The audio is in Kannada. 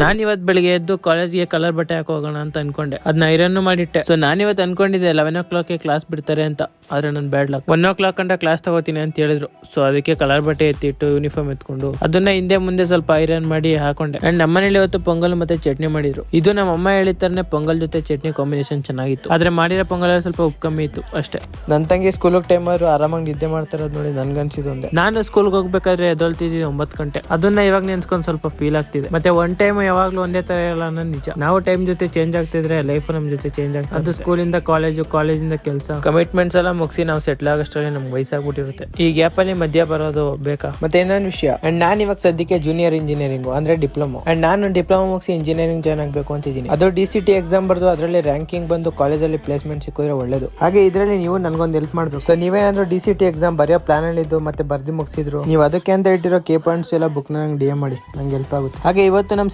ನಾನ್ ಇವತ್ ಬೆಳಿಗ್ಗೆ ಎದ್ದು ಕಾಲೇಜ್ಗೆ ಕಲರ್ ಬಟ್ಟೆ ಹಾಕಿ ಹೋಗೋಣ ಅಂತ ಅನ್ಕೊಂಡೆ. ಅದನ್ನ ಐರನ್ ಮಾಡಿಟ್ಟೆ. ಸೊ ನಾನ್ ಇವತ್ತು ಅನ್ಕೊಂಡಿದ್ದೆ 11 ಕ್ಲಾಸ್ ಬಿಡ್ತಾರೆ ಅಂತ. ಆದ್ರೆ ನನ್ ಬ್ಯಾಡ್ ಲಕ್ 1 ಗಂಟೆ ಕ್ಲಾಸ್ ತಗೋತೀನಿ ಅಂತ ಹೇಳಿದ್ರು. ಸೊ ಅದಕ್ಕೆ ಕಲರ್ ಬಟ್ಟೆ ಎತ್ತಿಟ್ಟು ಯೂನಿಫಾರ್ಮ್ ಎತ್ಕೊಂಡು ಅದನ್ನ ಹಿಂದೆ ಮುಂದೆ ಸ್ವಲ್ಪ ಐರನ್ ಮಾಡಿ ಹಾಕೊಂಡೆ. ಅಂಡ್ ನಮ್ಮನೇಲಿ ಇವತ್ತು ಪೊಂಗಲ್ ಮತ್ತೆ ಚಟ್ನಿ ಮಾಡಿದ್ರು. ಇದು ನಮ್ಮ ಅಮ್ಮ ಹೇಳಿದ ಪೊಂಗಲ್ ಜೊತೆ ಚಟ್ನಿ ಕಾಂಬಿನೇಷನ್ ಚೆನ್ನಾಗಿತ್ತು. ಆದ್ರೆ ಮಾಡಿರೋ ಪೊಂಗಲ್ ಸ್ವಲ್ಪ ಉಪ್ಪು ಕಮ್ಮಿ ಇತ್ತು ಅಷ್ಟೇ. ನನ್ ತಂಗಿ ಸ್ಕೂಲ್ ಟೈಮ್ ಆರಾಮಾಗಿ ನಿದ್ದೆ ಮಾಡ್ತಾರದ್ ನೋಡಿ ನನ್ಗನ್ಸಿದ್ ಒಂದೇ. ನಾನು ಸ್ಕೂಲ್ಗೆ ಹೋಗ್ಬೇಕಾದ್ರೆ ಎದ್ದೊಳ್ತಿದ್ವಿ 9 ಗಂಟೆ. ಅದನ್ನ ಇವಾಗ ನೆನ್ಸ್ಕೊಂಡ್ ಸ್ವಲ್ಪ ಫೀಲ್ ಆಗ್ತಿದೆ. ಮತ್ತೆ ಒನ್ ಟೈಮ್ ಯಾವಾಗ್ಲೂ ಒಂದೇ ತರ ಇರಲ್ಲ ಅನ್ನೋದು ನಿಜ. ನಾವು ಟೈಮ್ ಜೊತೆ ಚೇಂಜ್ ಆಗ್ತಿದ್ರೆ ಲೈಫ್ ನಮ್ ಜೊತೆ ಚೇಂಜ್ ಆಗ್ತದೆ. ಅದು ಸ್ಕೂಲಿಂದ ಕಾಲೇಜು, ಕಾಲೇಜಿಂದ ಕೆಲಸ, ಕಮಿಟ್ಮೆಂಟ್ಸ್ ಎಲ್ಲ ಮುಗಿಸಿ ನಾವು ಸೆಟ್ಲ್ ಆಗೋಷ್ಟರಲ್ಲಿ ನಮ್ಗೆ ವಯಸ್ಸಾಗ್ಬಿಟ್ಟಿರುತ್ತೆ. ಈ ಗ್ಯಾಪ್ ಅಲ್ಲಿ ಮಧ್ಯ ಬರೋದು ಬೇಕಾ? ಮತ್ತೆ ಇನ್ನೊಂದು ವಿಷಯ, ಅಂಡ್ ನಾನು ಇವಾಗ ಸದ್ಯಕ್ಕೆ ಜೂನಿಯರ್ ಇಂಜಿನಿಯರಿಂಗ್ ಅಂದ್ರೆ ಡಿಪ್ಲೊಮಾ. ಅಂಡ್ ನಾನು ಡಿಪ್ಲೊಮಾ ಮುಗಿಸಿ ಇಂಜಿನಿಯರಿಂಗ್ ಜಾಯ್ನ್ ಆಗ್ಬೇಕು ಅಂತಿದ್ದೀನಿ. ಅದು DCT ಎಕ್ಸಾಮ್ ಬರ್ದು ಅದರಲ್ಲಿ ರ್ಯಾಂಕಿಂಗ್ ಬಂದು ಕಾಲೇಜಲ್ಲಿ ಪ್ಲೇಸ್ಮೆಂಟ್ ಸಿಕ್ಕಿದ್ರೆ ಒಳ್ಳೇದು. ಹಾಗೆ ಇದರಲ್ಲಿ ನೀವು ನನ್ಗೊಂದು ಹೆಲ್ಪ್ ಮಾಡ್ಬೇಕು. ಸೊ ನೀವೇನಾದ್ರೂ DCT ಎಕ್ಸಾಮ್ ಬರೆಯೋ ಪ್ಲಾನ್ ಅಲ್ಲಿ ಇದ್ದು ಮತ್ತೆ ಬರ್ದಿ ಮುಗಿಸಿದ್ರು, ನೀವು ಅದಕ್ಕೆ ಅಂತ ಇಟ್ಟಿರೋ ಕೇ ಪಾಯಿಂಟ್ಸ್ ಎಲ್ಲ ಬುಕ್ ನಂಗೆ DM ಮಾಡಿ, ನಂಗೆ ಹೆಲ್ಪ್ ಆಗುತ್ತೆ. ಹಾಗೆ ಇವತ್ತು ನಮ್ಮ